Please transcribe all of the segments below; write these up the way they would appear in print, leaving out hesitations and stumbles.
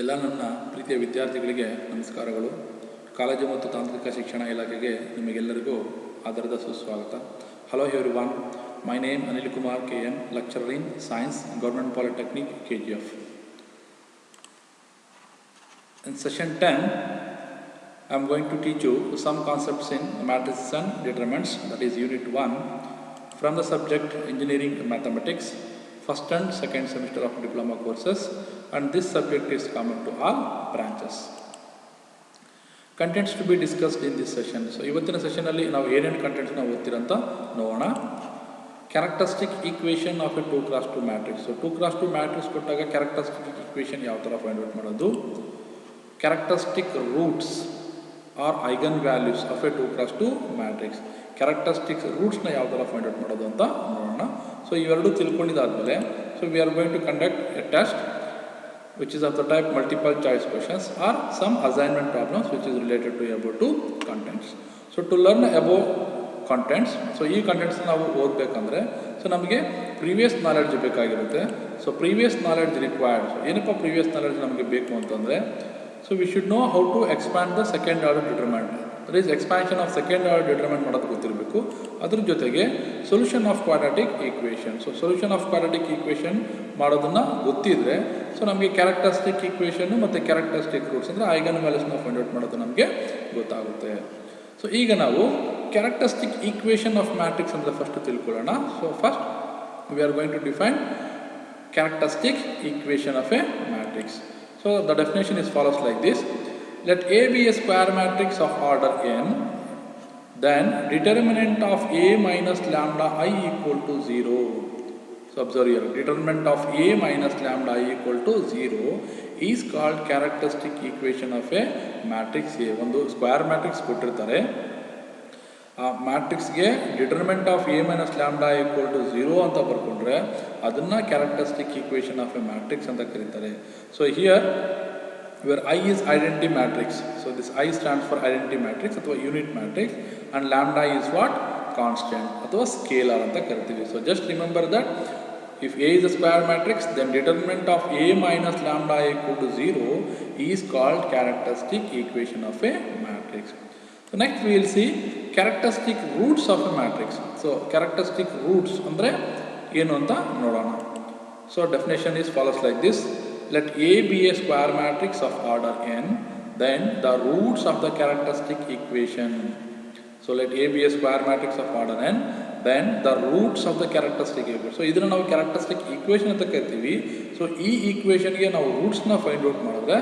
ಎಲ್ಲ ನನ್ನ ಪ್ರೀತಿಯ ವಿದ್ಯಾರ್ಥಿಗಳಿಗೆ ನಮಸ್ಕಾರಗಳು. ಕಾಲೇಜು ಮತ್ತು ತಾಂತ್ರಿಕ ಶಿಕ್ಷಣ ಇಲಾಖೆಗೆ ನಿಮಗೆಲ್ಲರಿಗೂ ಆಧಾರದ ಸುಸ್ವಾಗತ. Hello everyone, my name Anil Kumar KM, lecturer in Science, Government Polytechnic, KGF. In session 10, I am going to teach you some concepts in matrices and determinants, that is unit 1, from the subject Engineering Mathematics, first and second semester of diploma courses, and this subject is common to all branches. Contents to be discussed in this session. So ಇವತ್ತಿನ session ಅಲ್ಲಿ ನಾವು ಏನೇನು contents ನಾವು ಓದ್ತಿರಂತ ನೋಡೋಣ. Characteristic equation of a 2x2 matrix. So 2x2 matrix ಕೊಟ್ಟಾಗ characteristic equation ಯಾವ ಥರ ಫೈಂಡ್ ಔಟ್ ಮಾಡೋದು, characteristic roots or eigen values of a 2x2 matrix, characteristic ರೂಟ್ಸ್ನ ಯಾವ ಥರ ಫೈಂಡ್ ಔಟ್ ಮಾಡೋದು ಅಂತ ನೋಡೋಣ. ಸೊ ಇವೆರಡು ತಿಳ್ಕೊಂಡಿದ್ದಾದಮೇಲೆ so we are going to conduct a test which is of the type multiple choice questions or some assignment problems which is related to above two contents. So to learn above contents, so ಈ contents ನಾವು ಓದಬೇಕಂದ್ರೆ so ನಮಗೆ previous knowledge ಬೇಕಾಗಿರುತ್ತೆ. So previous knowledge required. So ಏನಪ್ಪ previous knowledge ನಮಗೆ ಬೇಕು ಅಂತಂದರೆ so we should know how to expand the second order determinant. That is expansion of second order determinant ಮಾಡೋದು ಗೊತ್ತಿರಬೇಕು. ಅದ್ರ ಜೊತೆಗೆ solution of quadratic equation. So solution of quadratic equation ಮಾಡೋದನ್ನು ಗೊತ್ತಿದ್ರೆ ಸೊ ನಮಗೆ ಕ್ಯಾರೆಕ್ಟರಿಸ್ಟಿಕ್ ಈಕ್ವೇಷನ್ ಮತ್ತು ಕ್ಯಾರೆಕ್ಟರಿಸ್ಟಿಕ್ ರೂಟ್ಸ್ ಅಂದರೆ eigen ವ್ಯಾಲ್ಯೂಸ್ನ ಫೈಂಡ್ ಔಟ್ ಮಾಡೋದು ನಮಗೆ ಗೊತ್ತಾಗುತ್ತೆ. ಸೊ ಈಗ ನಾವು ಕ್ಯಾರೆಕ್ಟರಿಸ್ಟಿಕ್ ಈಕ್ವೇಷನ್ ಆಫ್ ಮ್ಯಾಟ್ರಿಕ್ಸ್ ಅಂದರೆ ಫಸ್ಟ್ ತಿಳ್ಕೊಳ್ಳೋಣ. So first we are going to define characteristic equation of A matrix. So the definition is follows like this: let A be a square matrix of order n, then determinant of A minus lambda I equal to 0. So observe here, determinant of A minus lambda I equal to 0 is called characteristic equation of a matrix A. ಒಂದು square matrix ಕೊಟ್ಟಿರ್ತಾರೆ, ಆ ಮ್ಯಾಟ್ರಿಕ್ಸ್ಗೆ determinant of A minus lambda equal to 0 ಅಂತ ಬರ್ಕೊಂಡ್ರೆ ಅದನ್ನು characteristic equation of A matrix ಅಂತ ಕರೀತಾರೆ. So here where I is identity matrix. So this I stands for identity matrix ಅಥವಾ unit matrix, and lambda is what, constant ಅಥವಾ scalar ಅಂತ ಕರಿತೀವಿ. So just remember that if A is a square matrix, then determinant of A minus lambda equal to 0 is called characteristic equation of a matrix. So next we will see characteristic roots of a matrix. So characteristic roots andre ಏನು ಅಂತ ನೋಡೋಣ. So definition is follows like this: let A be a square matrix of order n, then the roots of the characteristic equation. So let A be a square matrix of order n, then the roots of the characteristic equation. So ಇದನ್ನು ನಾವು characteristic equation ಅಂತ ಕರಿತೀವಿ. So ಈ ಈಕ್ವೇಷನ್ಗೆ ನಾವು ರೂಟ್ಸ್ನ find out ಮಾಡಿದ್ರೆ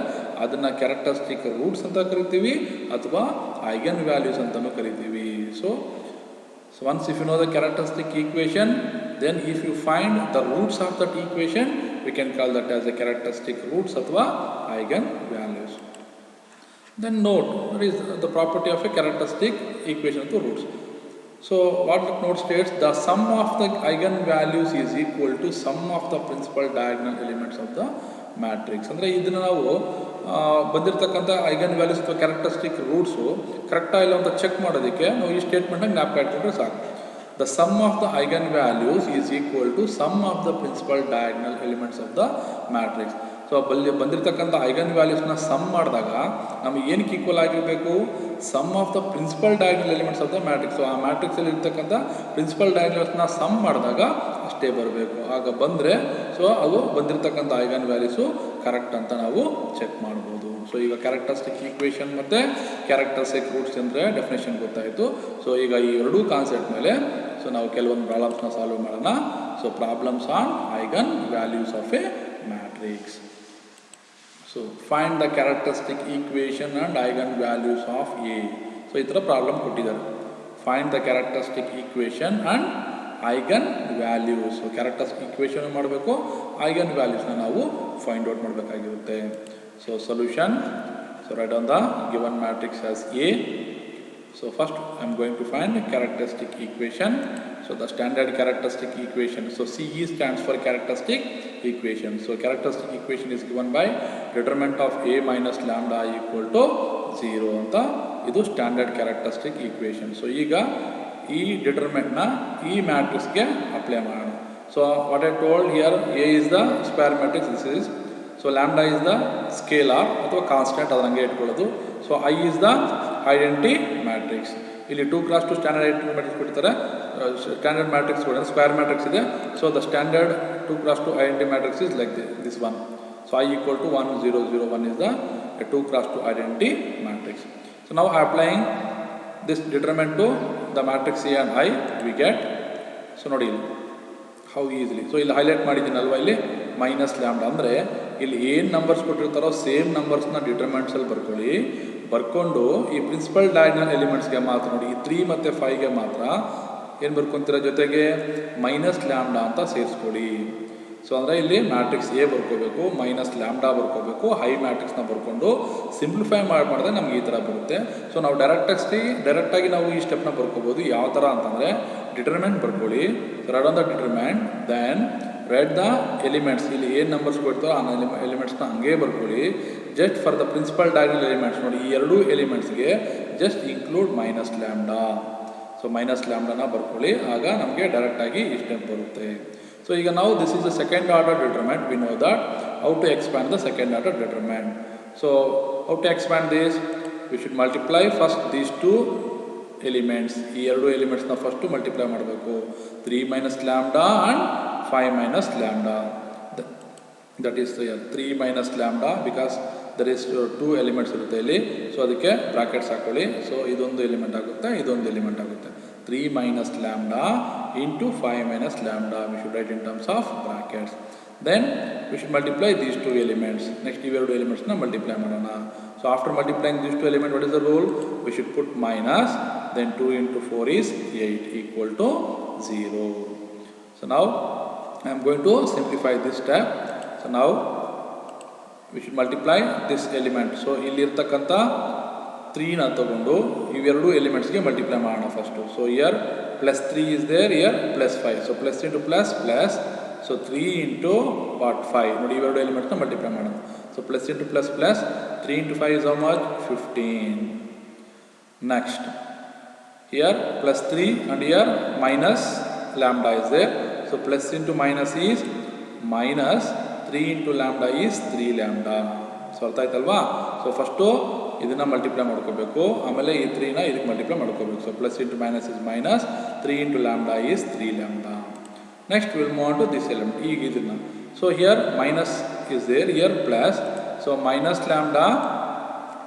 ಅದನ್ನು characteristic roots ಅಂತ ಕರಿತೀವಿ ಅಥವಾ ಐಗನ್ ವ್ಯಾಲ್ಯೂಸ್ ಅಂತಲೂ ಕರಿತೀವಿ. So once if you know the characteristic equation, then if you find the roots of that equation, we can call that as a characteristic roots ಅಥವಾ eigen values. Then note, that is the property of a characteristic equation to roots. So what the note states, the sum of the eigen values is equal to sum of the principal diagonal elements of the matrix. ಅಂದರೆ ಇದನ್ನು ನಾವು ಬಂದಿರತಕ್ಕಂಥ eigen values ಅಥವಾ characteristic roots ಕರೆಕ್ಟಾಗಿ ಇಲ್ಲ ಅಂತ check ಮಾಡೋದಕ್ಕೆ ನಾವು ಈ ಸ್ಟೇಟ್ಮೆಂಟ್ನ ಜ್ಞಾಪಕ ಇಟ್ಕೊಂಡ್ರೆ ಸಾಕು. The sum of the eigen values is equal to sum of the principal diagonal elements of the matrix. So ಬಂದಿರತಕ್ಕಂಥ ಐಗನ್ ವ್ಯಾಲ್ಯೂಸ್ನ ಸಮ್ ಮಾಡಿದಾಗ ನಮಗೆ ಏನಕ್ಕೆ ಈಕ್ವಲ್ ಆಗಿರಬೇಕು, sum of the principal diagonal elements of the matrix. So ಆ ಮ್ಯಾಟ್ರಿಕ್ಸಲ್ಲಿ ಇರ್ತಕ್ಕಂಥ principal ಡಯಾಗ್ನಲ್ಸ್ನ some ಮಾಡಿದಾಗ ಅಷ್ಟೇ ಬರಬೇಕು. ಆಗ ಬಂದರೆ ಸೊ ಅದು ಬಂದಿರತಕ್ಕಂಥ ಐಗನ್ ವ್ಯಾಲ್ಯೂಸು ಕರೆಕ್ಟ್ ಅಂತ ನಾವು ಚೆಕ್ ಮಾಡ್ಬೋದು. ಸೊ ಈಗ ಕ್ಯಾರೆಕ್ಟರಿಸ್ಟಿಕ್ ಈಕ್ವೇಷನ್ ಮತ್ತು ಕ್ಯಾರೆಕ್ಟರಿಸ್ಟಿಕ್ ರೂಟ್ಸ್ ಅಂದರೆ ಡೆಫಿನೇಷನ್ ಗೊತ್ತಾಯಿತು. ಸೊ ಈಗ ಈ ಎರಡೂ ಕಾನ್ಸೆಪ್ಟ್ ಮೇಲೆ ಸೊ ನಾವು ಕೆಲವೊಂದು ಪ್ರಾಬ್ಲಮ್ಸ್ನ ಸಾಲ್ವ್ ಮಾಡೋಣ. So problems on eigen values of A matrix. So find the characteristic equation and eigen values of A. So ಈ ಥರ ಪ್ರಾಬ್ಲಮ್ ಕೊಟ್ಟಿದ್ದಾರೆ. Find the characteristic equation and eigen values. So characteristic equation ಮಾಡಬೇಕು, eigen ವ್ಯಾಲ್ಯೂಸ್ನ ನಾವು find out ಮಾಡಬೇಕಾಗಿರುತ್ತೆ. So solution. So write on the given matrix as A. So first I am going to find a characteristic equation. So the standard characteristic equation. So CE stands for characteristic equation. So characteristic equation is given by determinant of A minus lambda equal to 0 ಅಂತ ಇದು standard characteristic equation. So ಈಗ ಈ ಡಿಟರ್ಮಿನೆಂಟ್ನ ಈ ಮ್ಯಾಟ್ರಿಕ್ಸ್ಗೆ apply ಮಾಡೋಣ. So what I told here, A is the square matrix, this is so lambda is the scalar ಅಥವಾ constant, ಅದರ ಹಂಗೆ ಇಟ್ಕೊಳ್ಳೋದು. So I is the identity matrix. ಇಲ್ಲಿ 2x2 ಸ್ಟ್ಯಾಂಡರ್ಡ್ ಐಡೆಂಟಿ ಮ್ಯಾಟ್ರಿಕ್ಸ್ ಕೊಡ್ತಾರೆ. ಸ್ಟ್ಯಾಂಡರ್ಡ್ ಮ್ಯಾಟ್ರಿಕ್ಸ್ ಕೂಡ square matrix ಇದೆ. So the standard 2x2 identity matrix is like this one. So I equal to 1 0 0 1 is the 2x2 identity matrix. So now applying this determinant to the matrix A and I, we get, so ನೋಡಿ how easily. So ಇಲ್ಲಿ highlight ಮಾಡಿದ್ದೀನಲ್ವ, ಇಲ್ಲಿ minus lambda ಅಂದರೆ ಇಲ್ಲಿ ಏನು numbers ಕೊಟ್ಟಿರ್ತಾರೋ same ನಂಬರ್ಸ್ನ ಡಿಟರ್ಮೆಂಟ್ಸಲ್ಲಿ ಬರ್ಕೊಳ್ಳಿ. ಬರ್ಕೊಂಡು ಈ principal diagonal ಎಲಿಮೆಂಟ್ಸ್ಗೆ ಮಾತ್ರ ನೋಡಿ, ಈ 3 ಮತ್ತು 5ಗೆ ಮಾತ್ರ ಏನು ಬರ್ಕೊತೀರ, ಜೊತೆಗೆ ಮೈನಸ್ ಲ್ಯಾಂಬ್ಡಾ ಅಂತ ಸೇರಿಸ್ಕೊಳ್ಳಿ. ಸೊ ಅಂದರೆ ಇಲ್ಲಿ ಮ್ಯಾಟ್ರಿಕ್ಸ್ ಎ ಬರ್ಕೋಬೇಕು, ಮೈನಸ್ ಲ್ಯಾಂಬ್ಡಾ ಬರ್ಕೋಬೇಕು, ಹೈ ಮ್ಯಾಟ್ರಿಕ್ಸ್ನ ಬರ್ಕೊಂಡು ಸಿಂಪ್ಲಿಫೈ ಮಾಡಿದ್ರೆ ನಮ್ಗೆ ಈ ಥರ ಬರುತ್ತೆ. ಸೊ ನಾವು ಡೈರೆಕ್ಟಾಗಿ ನಾವು ಈ ಸ್ಟೆಪ್ನ ಬರ್ಕೋಬೋದು. ಯಾವ ಥರ ಅಂತಂದರೆ ಡಿಟರ್ಮೆಂಟ್ ಬರ್ಕೊಳ್ಳಿ. Write on the determinant, then write the elements. ಇಲ್ಲಿ ಏನು ನಂಬರ್ಸ್ ಕೊಡ್ತಾರೋ ಆ ಎಲಿಮೆಂಟ್ಸ್ನ ಹಂಗೆ ಬರ್ಕೊಳ್ಳಿ. Just for the principal diagonal elements ನೋಡಿ, ಈ ಎರಡೂ ಎಲಿಮೆಂಟ್ಸ್ಗೆ just include minus lambda. So minus ಲ್ಯಾಂಬ್ಡಾನ ಬರ್ಕೊಳ್ಳಿ, ಆಗ ನಮಗೆ ಡೈರೆಕ್ಟಾಗಿ ಈ ಸ್ಟೆಪ್ ಬರುತ್ತೆ. So ಈಗ ನಾವು this is the second order determinant. We know that how to expand the second order determinant. So how to expand this? We should multiply first these two elements. ಈ ಎರಡು ಎಲಿಮೆಂಟ್ಸ್ನ ಫಸ್ಟು ಮಲ್ಟಿಪ್ಲೈ ಮಾಡಬೇಕು. 3 minus lambda and 5 minus lambda. That is 3 minus lambda because there is 2 elements ಇರುತ್ತೆ ಇಲ್ಲಿ. So ಅದಕ್ಕೆ brackets ಹಾಕೊಳ್ಳಿ. So ಇದೊಂದು element ಆಗುತ್ತೆ, ಇದೊಂದು ಎಲಿಮೆಂಟ್ ಆಗುತ್ತೆ. 3 minus lambda into 5 minus lambda. We should write in terms of brackets. Then we should multiply these two elements. Next iveru elements na multiply madana. So after multiplying these two elements, what is the rule? We should put minus, then 2 into 4 is 8 equal to 0. So now I am going to simplify this step. So now we should multiply this element. So ಇಲ್ಲಿ ಇರ್ತಕ್ಕಂಥ 3ನ ತಗೊಂಡು ಇವೆರಡು ಎಲಿಮೆಂಟ್ಸ್ಗೆ multiply ಮಾಡೋಣ first. So here plus 3 is there, here plus 5. So plus into plus plus. So 3 into what 5. ನೋಡಿ ಇವೆರಡು ಎಲಿಮೆಂಟ್ಸ್ನ ಮಲ್ಟಿಪ್ಲೈ ಮಾಡೋಣ. So plus into plus plus. 3 into 5 is how much? 15. Next here plus 3 and here minus lambda is there. So plus into minus is minus 3 into lambda is 3 lambda. So ಅರ್ಥ ಆಯ್ತಲ್ವಾ? So first ಇದನ್ನು multiply ಮಾಡ್ಕೋಬೇಕು, ಆಮೇಲೆ ಈ 3ನ ಇದಕ್ಕೆ multiply ಮಾಡ್ಕೋಬೇಕು. So plus into minus is minus, 3 into lambda is 3 lambda. Next will move on to this element. ಈಗ ಇದನ್ನು, so here minus is there, here plus. So minus lambda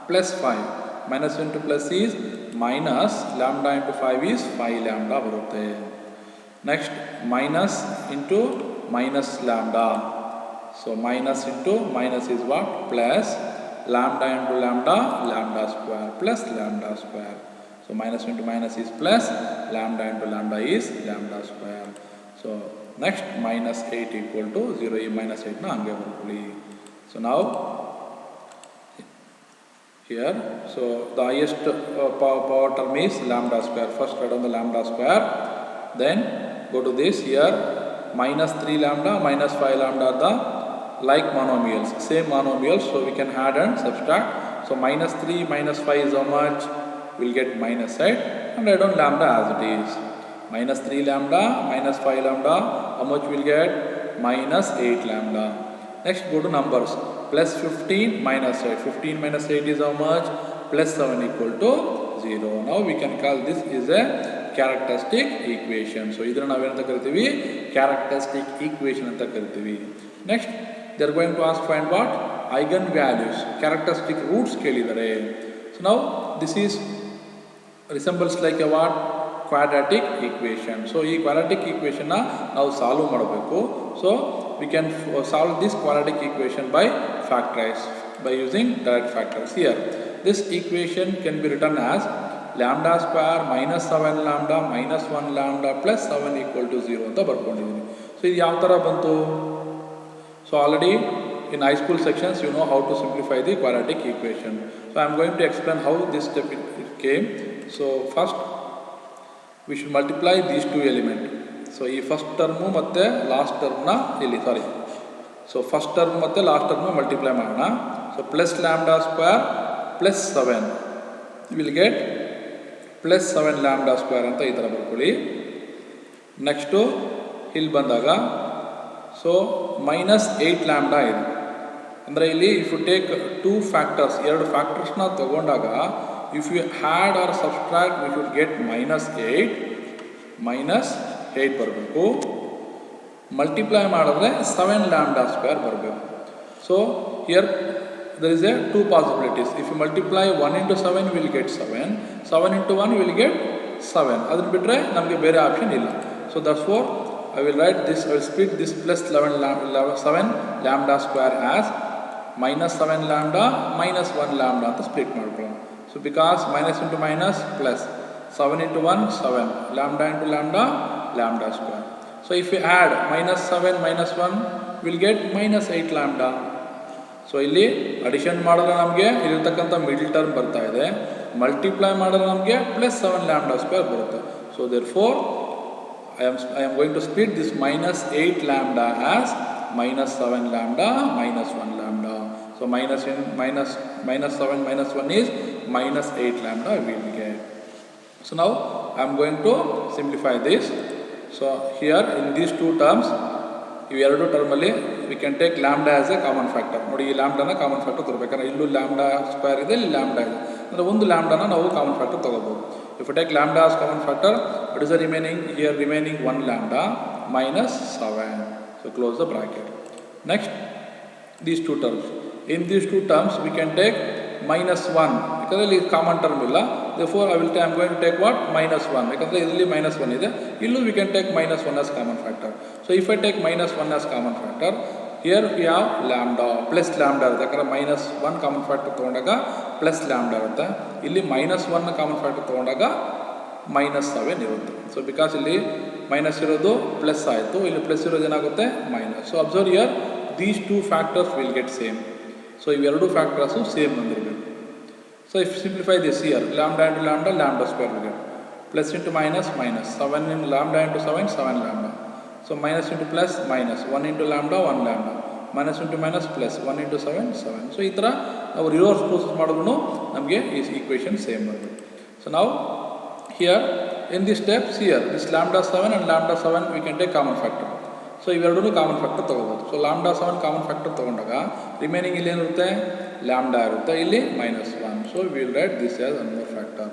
plus 5. Minus into plus is minus, lambda into 5 is 5 lambda ಬರುತ್ತೆ. Next minus into minus lambda. So minus into minus is what? Plus lambda into lambda, lambda square plus lambda square. So minus into minus is plus, lambda into lambda is lambda square. So next minus 8 equal to 0. ಈ minus 8 ನ ಹಂಗೆ ಬರ್ಕೊಳ್ಳಿ. So now here, so the highest power term is lambda square. First write on the lambda square, then go to this. Here minus 3 lambda minus 5 lambda are the like monomials, same monomials, so we can add and subtract. So minus 3 minus 5 is how much? We'll get minus side and write down lambda as it is. Minus 3 lambda minus 5 lambda, how much we'll get? Minus 8 lambda. Next go to numbers. Plus 15 minus 8. 15 minus 8 is how much? Plus 7 equal to 0. Now we can call this is a characteristic equation. So ಇದನ್ನ ನಾವೇನಂತ ಕರಿತೀವಿ? Characteristic equation ಅಂತ ಕರಿತೀವಿ. Next they are going to ask find what? Eigen values, characteristic roots ಕೇಳಿದ್ದಾರೆ. So now this is resembles like a what? Quadratic equation. So ಈ quadratic equation ನ ನಾವು solve ಮಾಡಬೇಕು. So we can solve this quadratic equation by factorize, by using direct factors. Here this equation can be written as lambda square minus 7 lambda minus 1 lambda plus 7 equal to 0 ಅಂತ ಬರ್ಕೊಂಡಿದ್ದೀನಿ. So ಇದು ಯಾವ ಥರ ಬಂತು? So already in high school sections you know how to simplify the quadratic equation. So I am going to explain how this step it came. So first we should multiply these two elements. So ಈ first term ಮತ್ತೆ last term ನ ಇಲ್ಲಿ so first term ಮತ್ತೆ last term multiply ಮಾಡೋಣ. So plus lambda square plus 7 will get plus 7 lambda square ಅಂತ ಈ ಥರ ಬರ್ಕೊಳ್ಳಿ. ನೆಕ್ಸ್ಟು ಇಲ್ಲಿ ಬಂದಾಗ ಸೊ ಮೈನಸ್ 8 ಲ್ಯಾಂಬ್ಡಾ ಇದೆ. ಅಂದರೆ ಇಲ್ಲಿ if you take two factors, ಎರಡು ಫ್ಯಾಕ್ಟರ್ಸ್ನ ತಗೊಂಡಾಗ if you add or subtract we should get -8 ಬರಬೇಕು. ಮಲ್ಟಿಪ್ಲೈ ಮಾಡಿದ್ರೆ 7 ಲ್ಯಾಂಬ್ಡಾ ಸ್ಕ್ವೇರ್ ಬರಬೇಕು. So here there is a two possibilities. If you multiply 1 into 7 you will get 7, 7 into 1 you will get 7. ಅದನ್ನು ಬಿಟ್ಟರೆ ನಮಗೆ ಬೇರೆ ಆಪ್ಷನ್ ಇಲ್ಲ. So therefore I will write this, I will split this plus 7 lambda square as -7 lambda -1 lambda ಅಂತ split ಮಾಡ್ಕೊಳ್ಳೋಣ. So because minus into minus plus 7 into 1 7 lambda into lambda square. So if you add -7 -1 we will get -8 lambda. So ಇಲ್ಲಿ addition ಮಾಡಿದ್ರೆ ನಮಗೆ ಇಲ್ಲಿರ್ತಕ್ಕಂಥ middle term ಬರ್ತಾ ಇದೆ, multiply ಮಾಡಿದ್ರೆ ನಮಗೆ +7 ಲ್ಯಾಂಬ್ಡಾ ಸ್ಕ್ವೇರ್ ಬರುತ್ತೆ. So therefore I am going to split this -8 lambda as -7 lambda -1 lambda. So -7 -1 is -8 lambda we will get. So now I am going to simplify this. So here in these two terms, ಇವೆರಡು ಟರ್ಮಲ್ಲಿ we can take lambda as a common factor. ನೋಡಿ, ಈ ಲ್ಯಾಂಬ್ಡಾನ common factor ತಗೋಬೇಕಾದ್ರೆ ಇಲ್ಲೂ lambda square ಇದೆ, ಇಲ್ಲಿ lambda ಇದೆ, ಅಂದರೆ ಒಂದು ಲ್ಯಾಂಬ್ಡಾನ ನಾವು ಕಾಮನ್ ಫ್ಯಾಕ್ಟರ್ ತಗೋಬೋದು. If you take lambda as common factor, it is remaining 1 lambda -7. So close the bracket. Next these two terms, in these two terms we can take -1 ಯಾಕಂದರೆ ಇಲ್ಲಿ ಕಾಮನ್ ಟರ್ಮ್ ಇಲ್ಲ. therefore I am going to take what -1 ಯಾಕಂದರೆ ಇಲ್ಲಿ -1 ಇದೆ, ಇಲ್ಲೂ we can take -1 as common factor. So if I take -1 as common factor, here we have lambda plus lambda ಇರುತ್ತೆ, ಯಾಕಂದರೆ -1 common factor ತೊಗೊಂಡಾಗ ಪ್ಲಸ್ ಲ್ಯಾಂಬ್ಡಾ ಇರುತ್ತೆ, ಇಲ್ಲಿ -1 ಕಾಮನ್ ಫ್ಯಾಕ್ಟರ್ ತೊಗೊಂಡಾಗ -7 ಇರುತ್ತೆ. ಸೊ ಬಿಕಾಸ್ ಇಲ್ಲಿ ಮೈನಸ್ ಇರೋದು ಪ್ಲಸ್ ಆಯಿತು, ಇಲ್ಲಿ ಪ್ಲಸ್ ಇರೋದು ಏನಾಗುತ್ತೆ minus. So observe here these two factors will get same. So ಇವೆರಡು ಫ್ಯಾಕ್ಟರ್ಸು ಸೇಮ್ ಬಂದಿರಬೇಕು. So if you simplify this here, lambda into lambda square will get plus into minus 7 into lambda into 7 lambda. So minus into plus minus 1 into lambda 1 lambda, minus into minus plus 1 into 7 7. So ಈ ಥರ ನಾವು reverse process ಮಾಡಿದ್ರು ನಮಗೆ ಈ equation same ಬರುತ್ತೆ. So now here in this steps here, this lambda 7 and lambda 7 we can take common factor. So ಇವೆರಡೂ common factor ತೊಗೋಬೋದು. So lambda 7 common factor ತೊಗೊಂಡಾಗ ರಿಮೈನಿಂಗ್ ಇಲ್ಲಿ ಏನಿರುತ್ತೆ ಲ್ಯಾಂಬ್ಡಾ ಇರುತ್ತೆ, ಇಲ್ಲಿ -1. So will write this as one more factor,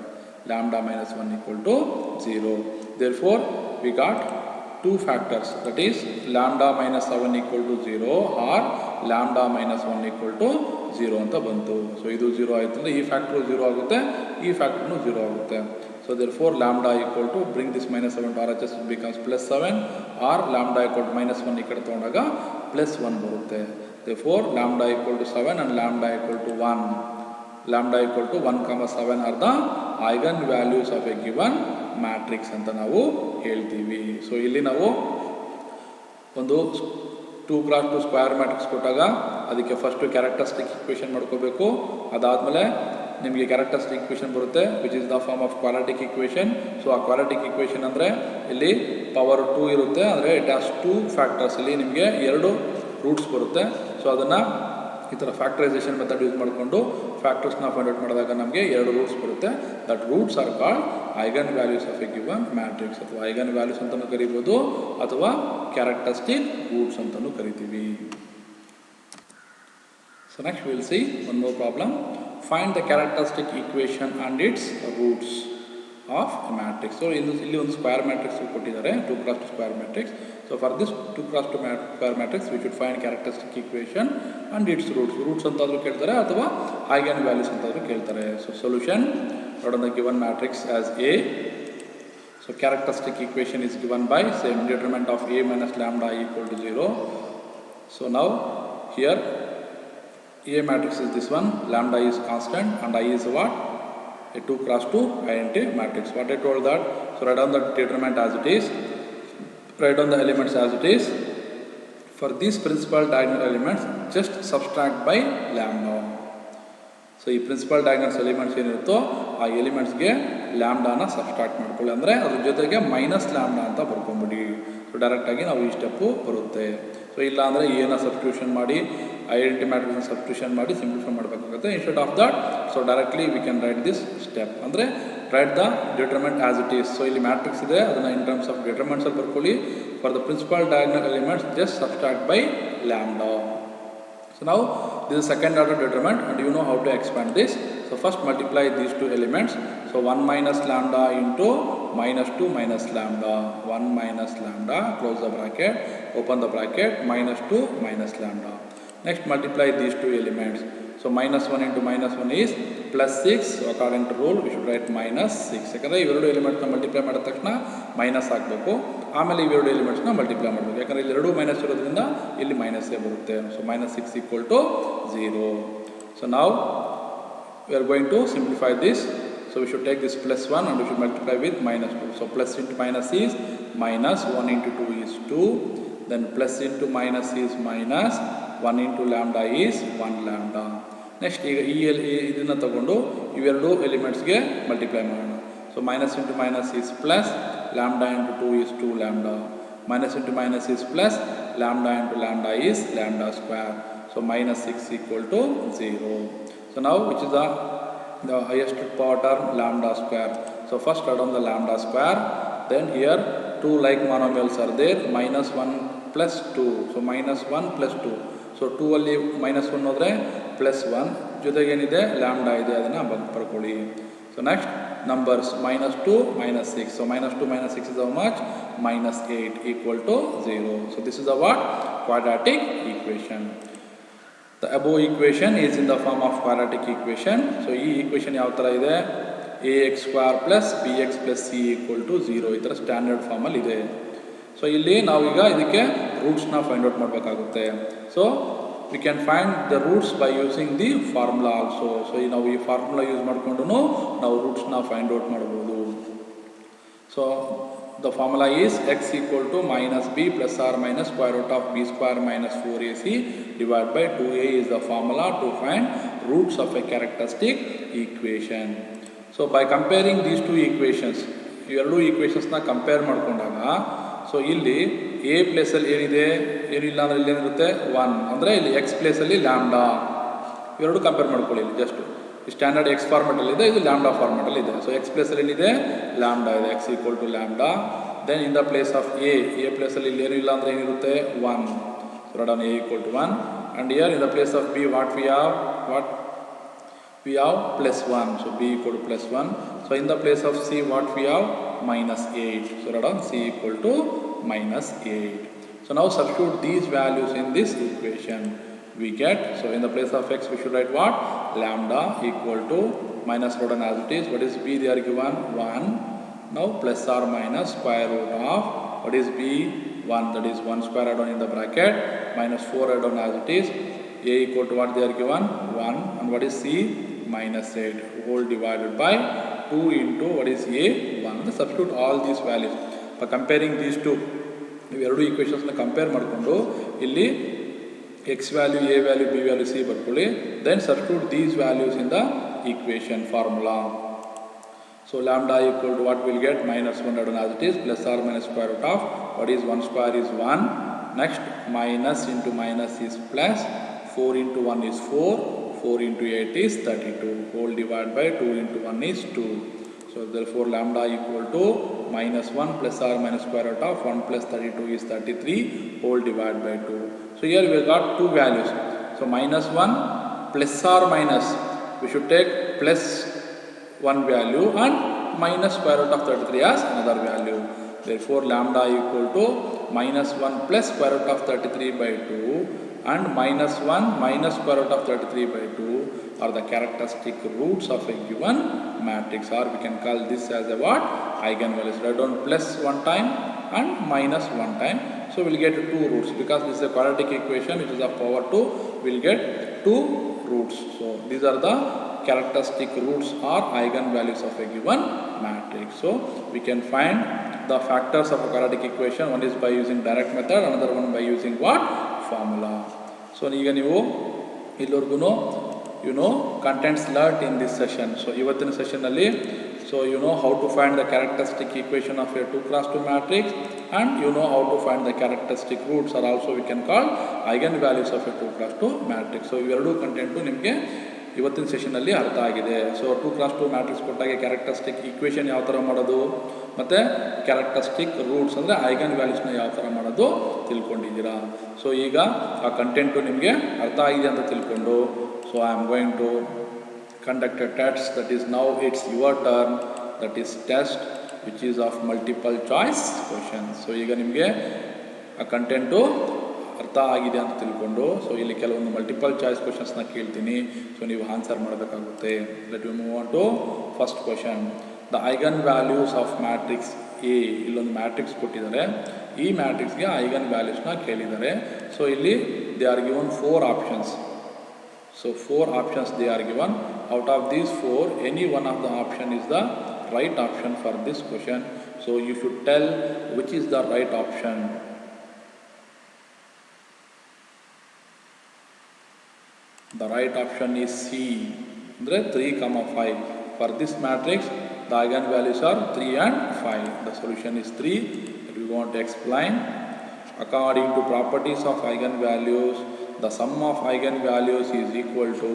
lambda -1 = 0. therefore we got two factors, that is lambda -7 = 0 or lambda -1 = 0 ಅಂತ ಬಂತು. So ಇದು 0 ಆಯಿತು ಅಂದರೆ ಈ ಫ್ಯಾಕ್ಟ್ರು 0 ಆಗುತ್ತೆ, ಈ ಫ್ಯಾಕ್ಟ್ರೂ 0 ಆಗುತ್ತೆ. So therefore lambda equal to, bring this -7 to RHS becomes +7 or lambda equal to -1 ಈ ಕಡೆ ತೊಗೊಂಡಾಗ +1 ಬರುತ್ತೆ. therefore lambda equal to 7 and lambda equal to 1. lambda equal to 1, 7 are the eigen values of a given matrix ಅಂತ ನಾವು ಹೇಳ್ತೀವಿ. So ಇಲ್ಲಿ ನಾವು ಒಂದು 2x2 ಸ್ಕ್ವೇರ್ ಮ್ಯಾಟ್ರಿಕ್ಸ್ ಕೊಟ್ಟಾಗ ಅದಕ್ಕೆ ಫಸ್ಟು ಕ್ಯಾರೆಕ್ಟರಿಸ್ಟಿಕ್ ಇಕ್ವೇಷನ್ ಮಾಡ್ಕೋಬೇಕು. ಅದಾದಮೇಲೆ ನಿಮಗೆ ಕ್ಯಾರೆಕ್ಟರಿಸ್ಟಿಕ್ ಇಕ್ವೇಷನ್ ಬರುತ್ತೆ which is the form of quadratic equation. So ಆ ಕ್ವಾಡ್ರಾಟಿಕ್ ಇಕ್ವೇಷನ್ ಅಂದರೆ ಇಲ್ಲಿ ಪವರ್ 2 ಇರುತ್ತೆ, ಅಂದರೆ ಇಟ್ ಹ್ಯಾಸ್ 2 ಫ್ಯಾಕ್ಟರ್ಸ್. ಇಲ್ಲಿ ನಿಮಗೆ 2 ರೂಟ್ಸ್ ಬರುತ್ತೆ. ಸೊ ಅದನ್ನು ಈ ಥರ ಫ್ಯಾಕ್ಟರೈಸೇಷನ್ ಮೆಥಡ್ ಯೂಸ್ ಮಾಡಿಕೊಂಡು ಫ್ಯಾಕ್ಟರ್ಸ್ನ ಫೈಂಡ್ ಔಟ್ ಮಾಡಿದಾಗ ನಮಗೆ 2 ರೂಟ್ಸ್ ಬರುತ್ತೆ. That roots are called eigen values of A given matrix, ಅಥವಾ ಐಗನ್ ವ್ಯಾಲ್ಯೂಸ್ ಅಂತಲೂ ಕರಿಬೋದು ಅಥವಾ ಕ್ಯಾರೆಕ್ಟರಿಸ್ಟಿಕ್ ರೂಟ್ಸ್ ಅಂತಲೂ ಕರಿತೀವಿ. So next will see one more problem. Find the characteristic equation and its roots of a matrix. So ಇಲ್ಲಿ ಒಂದು square matrix ಕೊಟ್ಟಿದ್ದಾರೆ, 2x2 square matrix. So for this 2x2 square matrix we should find characteristic equation and its roots ಅಂತಾದರೂ ಕೇಳ್ತಾರೆ ಅಥವಾ eigen values ಅಂತಾದರೂ ಕೇಳ್ತಾರೆ. So solution note on the given matrix as A. So characteristic equation is given by same determinant of A minus lambda = 0. So now here A matrix is this one, lambda is constant and I is what? A 2x2 identity matrix. What I told that, so write down the determinant as it is, write down the elements as it is. For these principal diagonal elements, just subtract by lambda. So ಈ principal diagonals elements ಏನಿರುತ್ತೋ ಆ ಎಲಿಮೆಂಟ್ಸ್ಗೆ ಲ್ಯಾಂಬ್ಡಾನ subtract ಮಾಡ್ಕೊಳ್ಳಿ, ಅಂದರೆ ಅದ್ರ ಜೊತೆಗೆ minus lambda ಅಂತ ಬರ್ಕೊಂಬಿಡಿ. So ಡೈರೆಕ್ಟಾಗಿ ನಾವು ಈ ಸ್ಟೆಪ್ಪು ಬರುತ್ತೆ. ಸೊ ಇಲ್ಲ ಅಂದರೆ ಏನ ಸಬ್ಸ್ಟಿಟ್ಯೂಷನ್ ಮಾಡಿ ಐಡೆಂಟಿ ಮ್ಯಾಟ್ರಿಕ್ಸ್ನ ಸಬ್ಸ್ಟಿಟ್ಯೂಷನ್ ಮಾಡಿ ಸಿಂಪ್ಲಿಫೈ ಮಾಡಬೇಕಾಗುತ್ತೆ. Instead of that so directly we can write this step, ಅಂದರೆ write the determinant as it is. So ಇಲ್ಲಿ ಮ್ಯಾಟ್ರಿಕ್ಸ್ ಇದೆ, ಅದನ್ನು ಇನ್ ಟರ್ಮ್ಸ್ ಆಫ್ ಡಿಟರ್ಮೆಂಟ್ಸಲ್ಲಿ ಬರ್ಕೊಳ್ಳಿ. For the principal diagonal elements just subtract by lambda. So So now this is second order determinant and you know how to expand this. So first multiply these two elements. So 1 minus lambda into minus 2 minus lambda. 1 minus lambda, close the bracket, open the bracket, minus 2 minus lambda. Next multiply these two elements. So minus 1 into minus 1 is plus 6. So according to rule we should write minus 6. ಯಾಕಂದರೆ ಇವೆರಡು ಎಲಿಮೆಂಟ್ಸ್ನ multiply ಮಾಡಿದ ತಕ್ಷಣ minus ಹಾಕಬೇಕು. ಆಮೇಲೆ ಇವೆರಡು ಎಲಿಮೆಂಟ್ಸ್ನ multiply ಮಾಡಬೇಕು. ಯಾಕಂದರೆ ಇಲ್ಲಿ ಎರಡು ಮೈನಸ್ ಇರೋದ್ರಿಂದ ಇಲ್ಲಿ ಮೈನಸ್ಸೇ ಬರುತ್ತೆ. So minus 6 equal to 0. So now we are going to simplify this. So we should take this plus 1 and we should multiply with minus 2. So plus into minus is minus, 1 into 2 is 2. Then plus into minus is minus, 1 into lambda is 1 lambda. Next ಇದನ್ನು ತಗೊಂಡು ಇವೆರಡು ಎಲಿಮೆಂಟ್ಸ್ಗೆ multiply ಮಾಡೋಣ. So minus into minus is plus, lambda into 2 is 2 lambda. Minus into minus is plus, lambda into lambda is lambda square. So minus 6 equal to 0. So now which is the highest power term? Lambda square. So first add on the lambda square. Then here two like monomials are there. Minus 1 plus 2. So minus 1 plus 2. So 2 ಅಲ್ಲಿ minus 1 ಹೋದರೆ plus 1 ಜೊತೆಗೇನಿದೆ lambda ಇದೆ ಅದನ್ನು ಬರ್ಕೊಳ್ಳಿ. So next numbers minus 2 minus 6. So minus 2 minus 6 is how much? Minus 8 equal to 0. So this is the what? Quadratic equation. The above equation is in the form of quadratic equation. So ಈ equation ಯಾವ ಥರ ಇದೆ? ax square plus bx plus c equal to 0 ಈ ಥರ standard ಫಾರ್ಮಲ್ಲಿ ಇದೆ. So ಇಲ್ಲಿ ನಾವೀಗ ಇದಕ್ಕೆ ರೂಟ್ಸ್ನ ಫೈಂಡ್ ಔಟ್ ಮಾಡಬೇಕಾಗುತ್ತೆ. So we can find the roots by using the formula also. So ನಾವು ಈ ಫಾರ್ಮುಲಾ ಯೂಸ್ ಮಾಡಿಕೊಂಡು ನಾವು ರೂಟ್ಸ್ನ ಫೈಂಡ್ ಔಟ್ ಮಾಡ್ಬೋದು. So the formula is x equal to minus b plus or minus square root of b square minus 4ac divided by 2a is the formula to find roots of a characteristic equation. So by comparing these two equations, ಇವೆರಡು ಈಕ್ವೇಷನ್ಸ್ನ compare ಮಾಡಿಕೊಂಡಾಗ so ಇಲ್ಲಿ A ಪ್ಲೇಸಲ್ಲಿ ಏನಿದೆ, ಏನಿಲ್ಲ ಅಂದರೆ ಇಲ್ಲಿ ಏನಿರುತ್ತೆ 1 ಅಂದರೆ ಇಲ್ಲಿ ಎಕ್ಸ್ ಪ್ಲೇಸಲ್ಲಿ ಲ್ಯಾಂಬ್ಡಾ. ಇವೆರಡು ಕಂಪೇರ್ ಮಾಡ್ಕೊಳ್ಳಿ. ಇಲ್ಲಿ ಜಸ್ಟ್ ಸ್ಟ್ಯಾಂಡರ್ಡ್ ಎಕ್ಸ್ ಫಾರ್ಮೆಟಲ್ಲಿದೆ, ಇದು ಲ್ಯಾಂಬ್ಡಾ ಫಾರ್ಮೆಟಲ್ಲಿದೆ. ಸೊ ಎಕ್ಸ್ ಪ್ಲೇಸಲ್ಲಿ ಏನಿದೆ ಲ್ಯಾಂಬ್ಡಾ ಇದೆ, X equal to lambda. Then in the place of A ಪ್ಲೇಸಲ್ಲಿ ಇಲ್ಲಿ ಏನೂ ಇಲ್ಲ ಅಂದರೆ ಏನಿರುತ್ತೆ 1. So write on A equal to 1. And here in the place of B what we have plus 1. So b equal to plus 1. So in the place of c what we have? Minus 8. So write down c equal to minus 8. So now substitute these values in this equation. We get, so in the place of x we should write what? Lambda equal to minus write down as it is. What is b? They are given 1. Now plus or minus square root of what is b? 1. That is 1 square add on in the bracket minus 4 add on as it is. A equal to what they are given? 1. And what is c? Minus 8 whole divided by 2 into what is a? 1. Substitute all these values. By comparing these two, ಇವೆರಡು ಈಕ್ವೇಷನ್ಸ್ನ compare ಮಾಡಿಕೊಂಡು ಇಲ್ಲಿ x value, a value, b value, c ಬರ್ಕೊಳ್ಳಿ. Then substitute these values in the equation formula. So lambda equal to what we'll get? Minus 1 add on as it is, plus or minus square root of what is 1 square is 1. Next minus into minus is plus, 4 into 1 is 4. 4 into 8 is 32. Whole divided by 2 into 1 is 2. So therefore lambda equal to minus 1 plus or minus square root of 1 plus 32 is 33. Whole divided by 2. So here we got two values. So minus 1 plus or minus, we should take plus 1 value and minus square root of 33 as another value. Therefore lambda equal to minus 1 plus square root of 33 by 2 and minus 1 minus square root of 33 by 2 are the characteristic roots of a given matrix, or we can call this as a what? Eigenvalues. Write down plus 1 time and minus 1 time. So we'll get 2 roots because this is a quadratic equation which is of power 2. We'll get 2 roots. So these are the characteristic roots or eigenvalues of a given matrix. So we can find the factors of a quadratic equation. One is by using direct method, another one by using what? Formula. So ಈಗ ನೀವು ಇಲ್ಲಿವರೆಗೂ contents learnt in this session. So ಇವತ್ತಿನ ಸೆಷನ್ನಲ್ಲಿ so you know how to find the characteristic equation of a 2x2 matrix and you know how to find the characteristic roots, or also we can call eigenvalues of a 2x2 matrix. So ಇವೆರಡು content ನಿಮಗೆ ಇವತ್ತಿನ ಸೆಷನ್ನಲ್ಲಿ ಅರ್ಥ ಆಗಿದೆ. So 2x2 matrix ಕೊಟ್ಟಾಗ characteristic equation ಯಾವ ಥರ ಮಾಡೋದು, ಮತ್ತು ಕ್ಯಾರೆಕ್ಟರಿಸ್ಟಿಕ್ ರೂಟ್ಸ್ ಅಂದರೆ ಐಗನ್ ವ್ಯಾಲ್ಯೂಸ್ನ ಯಾವ ಥರ ಮಾಡೋದು ತಿಳ್ಕೊಂಡಿದ್ದೀರಾ. ಸೊ ಈಗ ಆ ಕಂಟೆಂಟು ನಿಮಗೆ ಅರ್ಥ ಆಗಿದೆ ಅಂತ ತಿಳ್ಕೊಂಡು, so I am going to conduct a test, that is now it's your turn, that is test which is of multiple choice questions. So ಈಗ ನಿಮಗೆ ಆ ಕಂಟೆಂಟು ಅರ್ಥ ಆಗಿದೆ ಅಂತ ತಿಳ್ಕೊಂಡು, ಸೊ ಇಲ್ಲಿ ಕೆಲವೊಂದು ಮಲ್ಟಿಪಲ್ ಚಾಯ್ಸ್ ಕ್ವಶನ್ಸ್ನ ಕೇಳ್ತೀನಿ, ಸೊ ನೀವು ಆನ್ಸರ್ ಮಾಡಬೇಕಾಗುತ್ತೆ. Let you move on to first question. The eigen values of matrix A, ಇಲ್ಲೊಂದು ಮ್ಯಾಟ್ರಿಕ್ಸ್ ಕೊಟ್ಟಿದ್ದಾರೆ, ಈ ಮ್ಯಾಟ್ರಿಕ್ಸ್ಗೆ ಐಗನ್ ವ್ಯಾಲ್ಯೂಸ್ನ ಕೇಳಿದ್ದಾರೆ. ಸೊ ಇಲ್ಲಿ they are given 4 options. So 4 options they are given. Out of these 4, any one of the option is the right option for this question. So you should tell which is the right option. The right option is C, 3, 5. For this matrix, the eigenvalues are 3 and 5. The solution is 3. That we want to explain. According to properties of eigenvalues, the sum of eigenvalues is equal to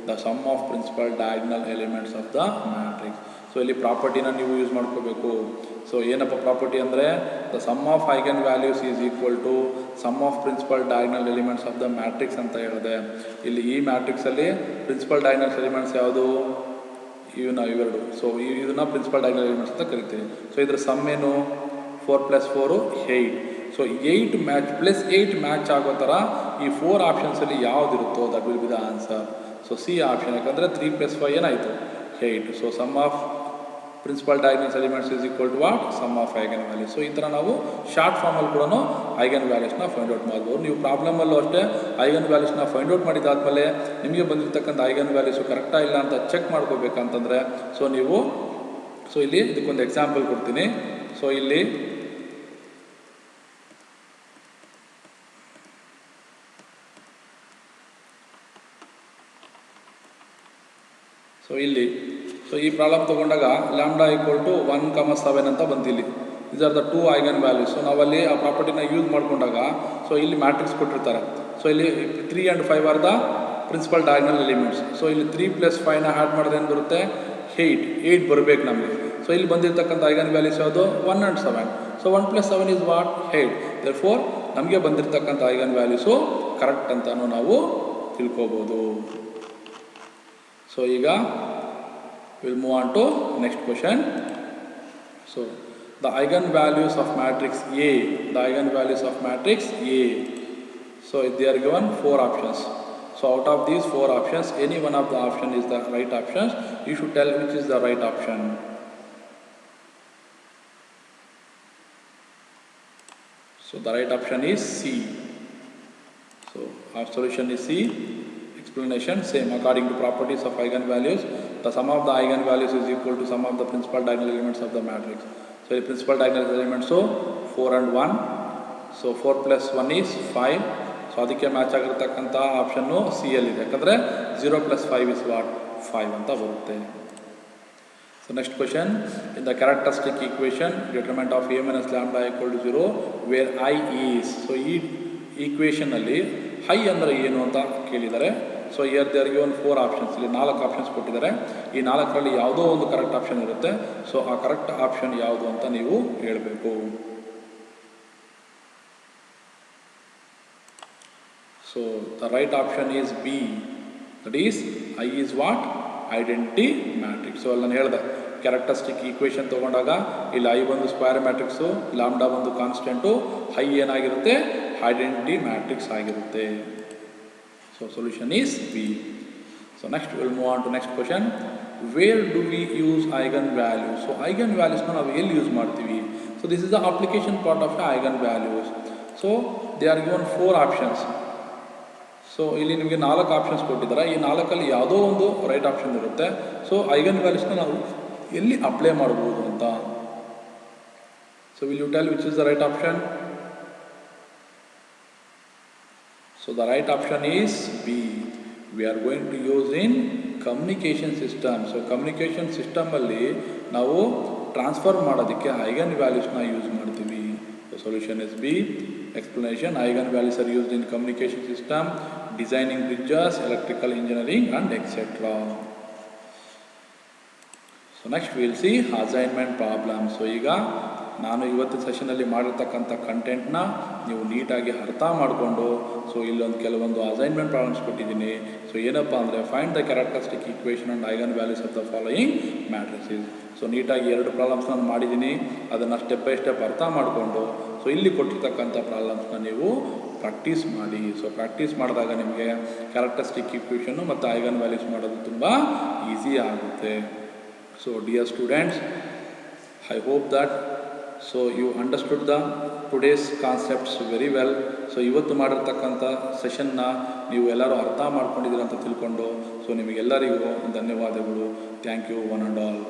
the sum of principal diagonal elements of the matrix. So ಇಲ್ಲಿ ಪ್ರಾಪರ್ಟಿನ ನೀವು use ಮಾಡ್ಕೋಬೇಕು. So ಏನಪ್ಪ property ಅಂದರೆ, the sum of eigen values is equal to sum of principal diagonal elements of the matrix ಅಂತ ಹೇಳಿದೆ. ಇಲ್ಲಿ ಈ ಮ್ಯಾಟ್ರಿಕ್ಸಲ್ಲಿ ಪ್ರಿನ್ಸಿಪಲ್ ಡಯಾಗ್ನಲ್ ಎಲಿಮೆಂಟ್ಸ್ ಯಾವುದು? ಇವೆರಡು. ಸೊ ಇದನ್ನ ಪ್ರಿನ್ಸಿಪಲ್ ಡಯಾಗ್ನಲ್ ಎಲಿಮೆಂಟ್ಸ್ ಅಂತ ಕರಿತೀವಿ. ಸೊ ಇದರ ಸಮ್ ಏನು? 4 + 4 8. ಸೊ 8 ಮ್ಯಾಚ್ ಪ್ಲಸ್ 8 ಮ್ಯಾಚ್ ಆಗೋ ಥರ ಈ 4 ಆಪ್ಷನ್ಸಲ್ಲಿ ಯಾವುದಿರುತ್ತೋ that will be the answer. So C option, ಯಾಕಂದರೆ 3 + 5 ಏನಾಯಿತು? 8. So sum of principal diagonal elements is equal to what? Sum of eigen values. So ಈ ಥರ ನಾವು ಶಾರ್ಟ್ ಫಾರ್ಮಲ್ಲಿ ಕೂಡ ಐಗನ್ ವ್ಯಾಲ್ಯೂಸ್ನ ಫೈಂಡ್ ಔಟ್ ಮಾಡ್ಬೋದು. ನೀವು ಪ್ರಾಬ್ಲಮಲ್ಲೂ ಅಷ್ಟೇ ಐಗನ್ ವ್ಯಾಲ್ಯೂಸ್ನ ಫೈಂಡ್ ಔಟ್ ಮಾಡಿದಾದ್ಮೇಲೆ ನಿಮಗೆ ಬಂದಿರತಕ್ಕಂಥ ಐಗನ್ ವ್ಯಾಲ್ಯೂಸು ಕರೆಕ್ಟಾ ಇಲ್ಲ ಅಂತ ಚೆಕ್ ಮಾಡ್ಕೋಬೇಕಂತಂದರೆ, ಸೊ ನೀವು ಇಲ್ಲಿ ಇದಕ್ಕೊಂದು ಎಕ್ಸಾಂಪಲ್ ಕೊಡ್ತೀನಿ. ಸೊ ಇಲ್ಲಿ ಈ ಪ್ರಾಬ್ಲಮ್ ತೊಗೊಂಡಾಗ ಲ್ಯಾಂಬ್ಡಾ ಈಕ್ವಲ್ ಟು 1, 7 ಅಂತ ಬಂದಿಲ್ಲಿ. These are the 2 eigen values. So ನಾವಲ್ಲಿ ಆ ಪ್ರಾಪರ್ಟಿನ ಯೂಸ್ ಮಾಡ್ಕೊಂಡಾಗ, ಸೊ ಇಲ್ಲಿ ಮ್ಯಾಟ್ರಿಕ್ಸ್ ಕೊಟ್ಟಿರ್ತಾರೆ. ಸೊ ಇಲ್ಲಿ 3 and 5 are the principal diagonal elements. So ಇಲ್ಲಿ 3 + 5ನ ಆ್ಯಡ್ ಮಾಡಿದ್ರೆ ಏನು ಬರುತ್ತೆ? 8 ಬರಬೇಕು ನಮಗೆ. ಸೊ ಇಲ್ಲಿ ಬಂದಿರತಕ್ಕಂಥ ಐಗನ್ ವ್ಯಾಲ್ಯೂಸ್ ಯಾವುದು? 1 and 7. So 1 + 7 is what? 8. therefore ನಮಗೆ ಬಂದಿರತಕ್ಕಂಥ ಐಗನ್ ವ್ಯಾಲ್ಯೂಸು ಕರೆಕ್ಟ್ ಅಂತಲೂ ನಾವು ತಿಳ್ಕೊಬೋದು. ಸೊ ಈಗ we'll move on to next question. So the eigenvalues of matrix A, the eigenvalues of matrix A. So they are given 4 options. So out of these 4 options, any one of the option is the right option. You should tell which is the right option. So the right option is C. So our solution is C. Explanation same. According to properties of eigenvalues, the sum of the eigenvalues is equal to sum of the principal diagonal elements of the matrix. So the principal diagonal elements, so 4 and 1. So 4 + 1 is 5. So ಅದಕ್ಕೆ match ಆಗಿರ್ತಕ್ಕಂಥ option C L ಇದೆ, ಯಾಕಂದರೆ 0 + 5 is what? 5 ಅಂತ ಬರುತ್ತೆ. So next question. In the characteristic equation determinant of a - λ = 0 where I is. So ಈ ಈಕ್ವೇಷನಲ್ಲಿ I ಅಂದರೆ ಏನು ಅಂತ ಕೇಳಿದ್ದಾರೆ. So here they are given 4 options. ಇಲ್ಲಿ 4 ಆಪ್ಷನ್ಸ್ ಕೊಟ್ಟಿದ್ದಾರೆ. ಈ 4ರಲ್ಲಿ ಯಾವುದೋ ಒಂದು ಕರೆಕ್ಟ್ ಆಪ್ಷನ್ ಇರುತ್ತೆ. ಸೊ ಆ ಕರೆಕ್ಟ್ ಆಪ್ಷನ್ ಯಾವುದು ಅಂತ ನೀವು ಹೇಳಬೇಕು. So the right option is B, that is I is what? Identity matrix. So ಅಲ್ಲಿ ನಾನು ಹೇಳಿದೆ ಕ್ಯಾರೆಕ್ಟರಿಸ್ಟಿಕ್ ಈಕ್ವೇಷನ್ ತೊಗೊಂಡಾಗ ಇಲ್ಲಿ ಐ ಬಂದು ಸ್ಕ್ವೇರ್ ಮ್ಯಾಟ್ರಿಕ್ಸು, ಲ್ಯಾಂಬ್ಡಾ ಬಂದು ಕಾನ್ಸ್ಟೆಂಟು, ಐ ಏನಾಗಿರುತ್ತೆ? ಐಡೆಂಟಿಟಿ ಮ್ಯಾಟ್ರಿಕ್ಸ್ ಆಗಿರುತ್ತೆ. So solution is B. So next we will move on to next question. Where do we use eigenvalues? So eigenvalues na ನಾವು ಎಲ್ಲಿ use ಮಾಡ್ತೀವಿ? So this is the application part of the eigenvalues. So they are given 4 options. So ಇಲ್ಲಿ ನಿಮಗೆ 4 options ಕೊಟ್ಟಿದ್ದಾರೆ. ಈ 4ಅಲ್ಲಿ ಯಾವುದೋ ಒಂದು ರೈಟ್ ಆಪ್ಷನ್ ಇರುತ್ತೆ. ಸೊ ಐಗನ್ ವ್ಯಾಲ್ಯೂಸ್ನ ನಾವು ಎಲ್ಲಿ ಅಪ್ಲೈ ಮಾಡ್ಬೋದು ಅಂತ. So will you tell which is the right option? So the right option is B. We are going to use in communication system. So communication system ಅಲ್ಲಿ ನಾವು transfer ಮಾಡೋದಕ್ಕೆ eigen ವ್ಯಾಲ್ಯೂಸ್ನ use ಮಾಡ್ತೀವಿ. So solution is B. Explanation: eigen values are used in communication system, designing bridges, electrical engineering and etc. So so next will see assignment problem. So ಈಗ ನಾನು ಇವತ್ತಿನ ಸೆಷನಲ್ಲಿ ಮಾಡಿರ್ತಕ್ಕಂಥ ಕಂಟೆಂಟ್ನ ನೀವು ನೀಟಾಗಿ ಅರ್ಥ ಮಾಡಿಕೊಂಡು, ಸೊ ಇಲ್ಲೊಂದು ಕೆಲವೊಂದು ಅಸೈನ್ಮೆಂಟ್ ಪ್ರಾಬ್ಲಮ್ಸ್ ಕೊಟ್ಟಿದ್ದೀನಿ. ಸೊ ಏನಪ್ಪ ಅಂದರೆ find the characteristic equation and eigen values of the following matrices. So ನೀಟಾಗಿ 2 ಪ್ರಾಬ್ಲಮ್ಸ್ ನಾನು ಮಾಡಿದ್ದೀನಿ, ಅದನ್ನು ಸ್ಟೆಪ್ ಬೈ ಸ್ಟೆಪ್ ಅರ್ಥ ಮಾಡಿಕೊಂಡು, ಸೊ ಇಲ್ಲಿ ಕೊಟ್ಟಿರ್ತಕ್ಕಂಥ ಪ್ರಾಬ್ಲಮ್ಸ್ನ ನೀವು ಪ್ರಾಕ್ಟೀಸ್ ಮಾಡಿ. ಸೊ ಪ್ರಾಕ್ಟೀಸ್ ಮಾಡಿದಾಗ ನಿಮಗೆ ಕ್ಯಾರೆಕ್ಟರಿಸ್ಟಿಕ್ ಈಕ್ವೇಷನ್ನು ಮತ್ತು ಐಗನ್ ವ್ಯಾಲ್ಯೂಸ್ ಮಾಡೋದು ತುಂಬ ಈಸಿ ಆಗುತ್ತೆ. So dear students, I hope that so you understood the today's concepts very well. So ಇವತ್ತು ಮಾಡಿರ್ತಕ್ಕಂಥ ಸೆಷನ್ನ ನೀವು ಎಲ್ಲರೂ ಅರ್ಥ ಮಾಡ್ಕೊಂಡಿದ್ದೀರ ಅಂತ ತಿಳ್ಕೊಂಡು, ಸೊ ನಿಮಗೆಲ್ಲರಿಗೂ ಧನ್ಯವಾದಗಳು. Thank you one and all.